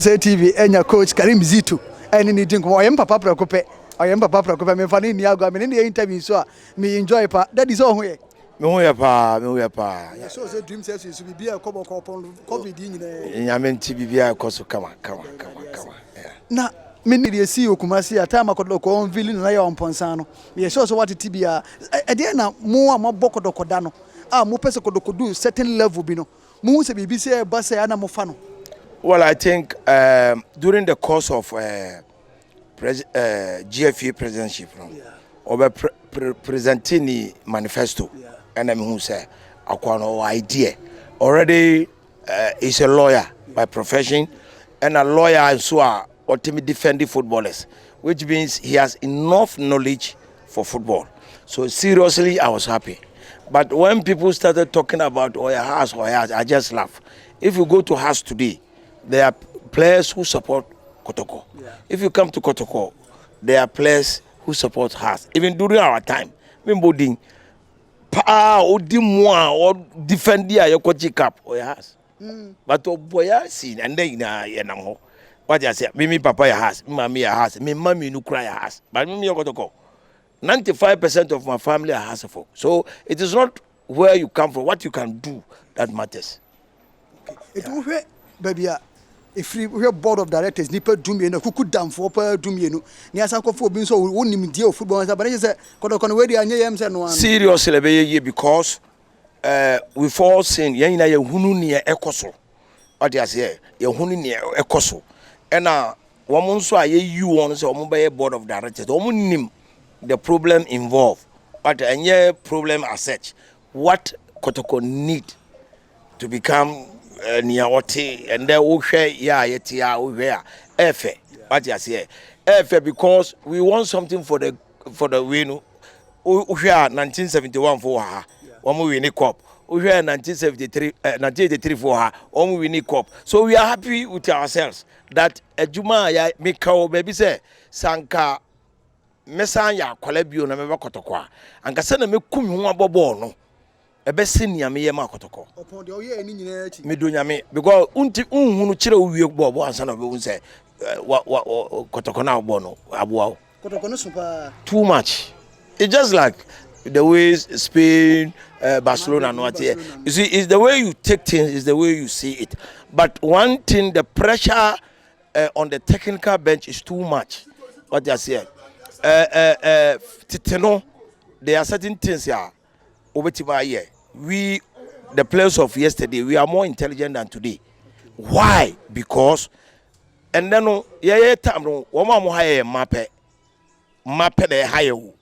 Say TV enya coach Karim Zitu eni ni dinko oyem papa prakope me fani ni ago me ni interview so me enjoy pa that is all here me ho ya pa so say dream says you be a kobo covid nyine nyame nti bibia ekoso kama na me ni dey see Okumasi ata makodoko on village na ya onponsan no me so what tibia e dey na mo amabokodoko da no mo pese kodokodu certain level bi no mo se bibi say ba say ana mo fa no. Well, I think during the course of GFA presidency, over presenting the manifesto, and I'm who say, I got no idea. Already, he's a lawyer by profession, and a lawyer and so are ultimately defending footballers, which means he has enough knowledge for football. So seriously, I was happy. But when people started talking about Oya Haas, I just laugh. If you go to Haas today, there are players who support Kotoko. If you come to Kotoko, there are players who support Haas. Even during our time, Mimboding, Odimwa or defend your Kochi Cup or Haas. But Boya seen and then Yanamo. What I say, Mimi Papa Haas, Mammy Haas, me Mammy no cry Haas, but Mimi Kotoko. 95% of my family are Haas folk. So it is not where you come from, what you can do that matters. It will baby. If we have board of directors, nipa dumie na kuku damfo pa dumie no ni asankofo obi so wonim die of football but they say kodoko we dey anye yem say no. Seriously be ye because we fall sin yen na ye hunu ne ekoso what you say ye hunu ne ekoso and na wo nso a ye you won say wo be board of directors wo nim the problem involved but any problem as such what Kotoko need to become near what and then we share efe what you say efe because we want something for the win we share 1971 for her when we win a cup we share 1983 for her when we win a cup so we are happy with ourselves that ejuma ya make maybe say sanka mesanya kwalabio na meba Kotoko anka se na mekum ho abobo no ebe senior me yema Kotoko upon the oye ni nyina achi me do nyame because unti unhunu kire owie bobo ansa na be unse Kotoko na obo no aboa Kotoko no super too much it's just like the way Spain Barcelona no at you see it's the way you take things is the way you see it but one thing the pressure on the technical bench is too much what they say titeno there are certain things here we the players of yesterday we are more intelligent than today why because and then time no wo ma mo haye map the haye wo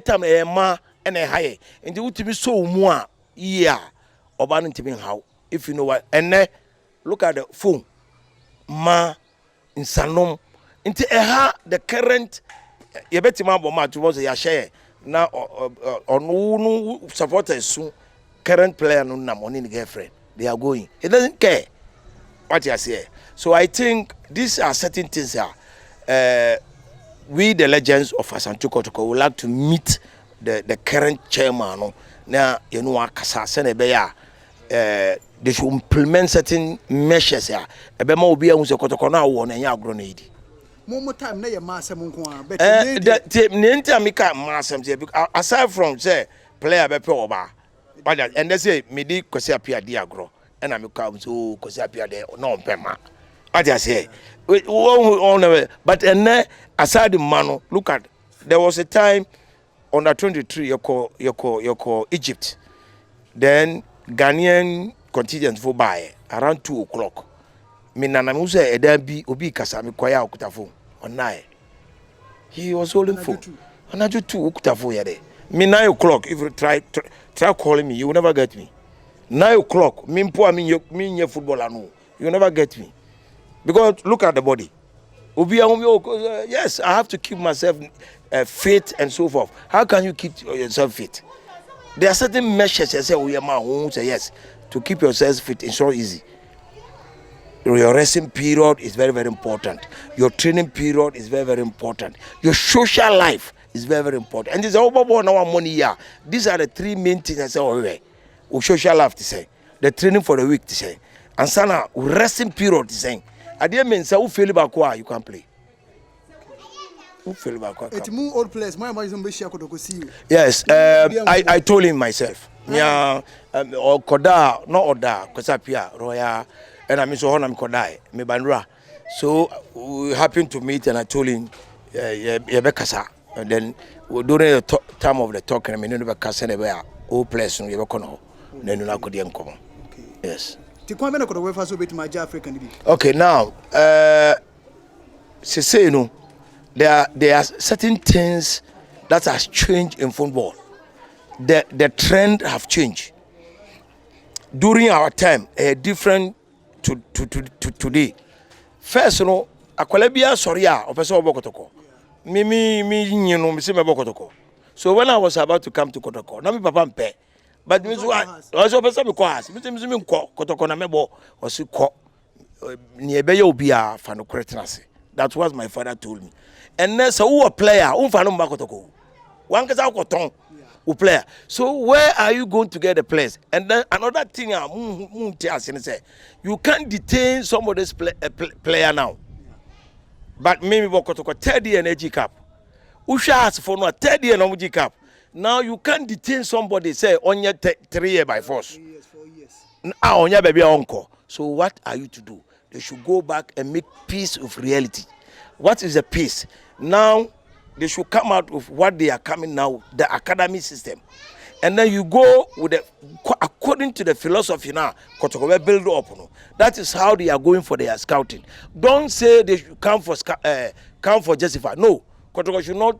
time ma and haye and ultimate so mu a yeah oba no ntimi how if you know what and then look at the phone ma insanom into the current ye betima bo ma to ya share na no supporters soon current player no na money girlfriend they are going he doesn't care what you say so I think these are certain things here we the legends of Asante Kotoko would like to meet the current chairman no na you know akasa se na be ya they should implement certain measures here e be ma obi ahun se Kotoko na wo na nya agro na idi more time na ye masem nko a but aside from say player be pe oba and they say me di Kwesi Appiah di agro and I come so Kwesi Appiah there no pema what I say but and aside the man look at there was a time under 23 you call Egypt then Ghanaian contingent for by around 2 o'clock me nana me say edan bi obi kasa me kwaya okutafo onai he was holding phone anaju 2 okutafo here me 9 o'clock if you try calling me you will never get me 9 o'clock me mpo me footballer no you will never get me because look at the body obi yes I have to keep myself fit and so forth how can you keep yourself fit there are certain measures you say we man say yes to keep yourself fit it's so easy. Your resting period is very, very important. Your training period is very, very important. Your social life is very, very important. And this is all about our money here. These are the 3 main things I say already. Social life to say, the training for the week to say, and sana resting period to say, Ade means who feel back you can play. Who feel back? It's more old players. My mom is see you. Yes, I told him myself. Yeah, or Koda, not Oda, Kosapia, Roya, and I miss Honam Kodai, me Bandra. So we happened to meet, and I told him, Yebekasa. And then during the time of the talk, I mean, never Kasa never all players in Yebekono. Then you could come. Yes. Okay, now, say no, there are certain things that has changed in football. The trend have changed. During our time, different to today. First, you know, akwalebia sorry opese obokotoko. Me you know me say me bokotoko. So when I was about to come to Kotoko, na me papa mpe. But me so I also opese me ko has. Me me ko Kotoko na me bo o si ko ni ebe ye obi a fa no kretenase. That was my father told me. And then so who a player, who fa no Kotoko. One kasa koton. Player. So where are you going to get the players? And then another thing, you can't detain somebody's player now. But maybe Bokotoko 3rd year energy cap. Usha has for no 3rd year energy cap. Now you can't detain somebody say on your 3 year by force. 4 years. On your baby uncle. So what are you to do? They should go back and make peace of reality. What is the peace? Now they should come out of what they are coming now, the academy system. And then you go with the, according to the philosophy now, Kotoko build up. No? That is how they are going for their scouting. Don't say they should come for justify. No, Kotoko should not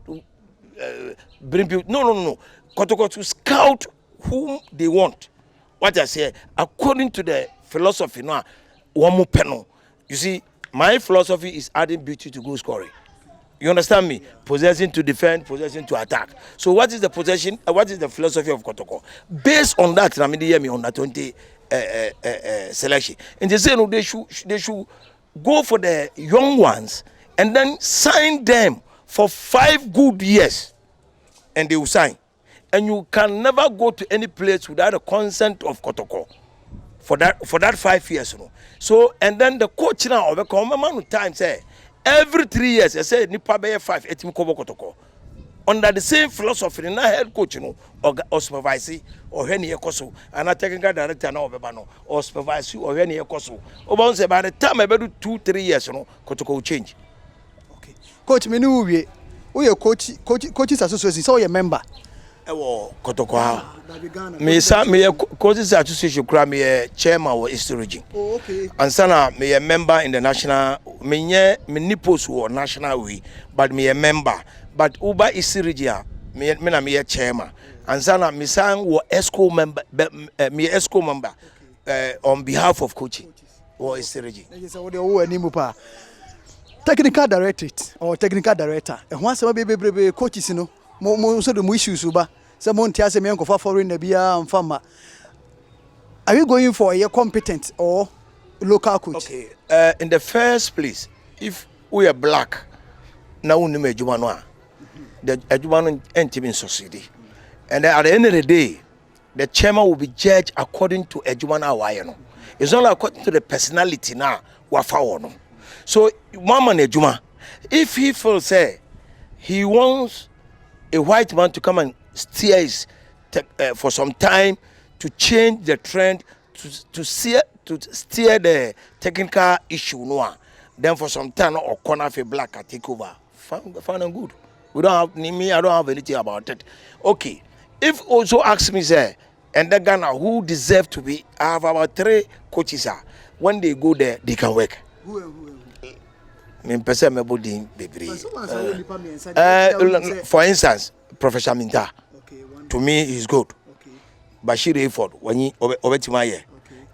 bring people. No. Kotoko to scout whom they want. What I say, according to the philosophy now, one more panel. You see, my philosophy is adding beauty to goal scoring. You understand me? Possession to defend, possession to attack. So what is the possession? What is the philosophy of Kotoko? Based on that, I mean, they hear me on that 20 selection. And they say no, they should go for the young ones and then sign them for 5 good years, and they will sign. And you can never go to any place without the consent of Kotoko for that 5 years. You know? So and then the coach now over come time say. Every 3 years, I say nipa be 5 etim kobo Kotoko. Under the same philosophy, na head coach no or supervise or hwe ne yekoso, and a technical director na obeba no or supervise or hwe ne yekoso. Oba say by the time I do 2-3 years no Kotoko will change. Okay. Coach me no wie. We coaches association, so you member. Ewo Kotoko ha. Me coaches association kra me chairman of East Region. Oh, okay. And sana me a member in the national me nipos or national way, but me a member. But Uba East Region me a chairman. And sana me sang wo ESCO member me ESCO member on behalf of coaching or East Region. Technical directorate or technical director. And once a baby coaches no mo so the issues uba. Someone tells me uncle for foreign Nebia and farmer. Are you going for a competent or local coach? Okay. In the first place, if we are black, now we know Jumanoa. The Jumano ain't even society. And at the end of the day, the chairman will be judged according to Ejumana Wayano. It's not according to the personality now. Wafawono. So, Mama Nejuma, if he feels say he wants a white man to come and steer for some time to change the trend to steer the technical issue no, then for some time or corner for black can take over. Fine and good. We don't have me. I don't have anything about it. Okay. If also ask me say, and the Ghana who deserve to be, I have about 3 coaches. When they go there, they can work. For instance, Professor Minta. To me, he's good. Bashir Hayford, when he Obetimaye.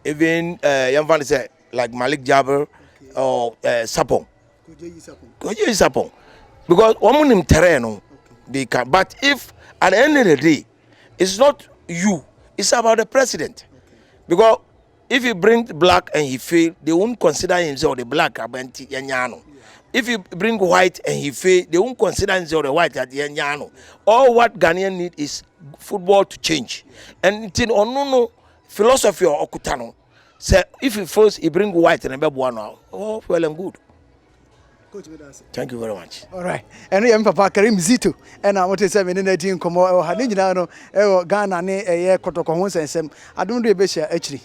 Even young man say like Malik Jabber or Sapong. Koje Sapong. Because one in terrain, they can. But if at the end of the day, it's not you, it's about the president. Because if you bring black and he fail, they won't consider himself the black abenti yanyano. If you bring white and he fail, they won't consider himself the white at the yanyano. All what Ghanaian need is football to change. And no philosophy or okutano. Say if he force he bring white and be one, oh well and good. Coach, thank you very much. All right. And I'm Papa Karim Zito. And I want to say, in the team, come on, Ghana, Kotoko, and I don't do a better actually.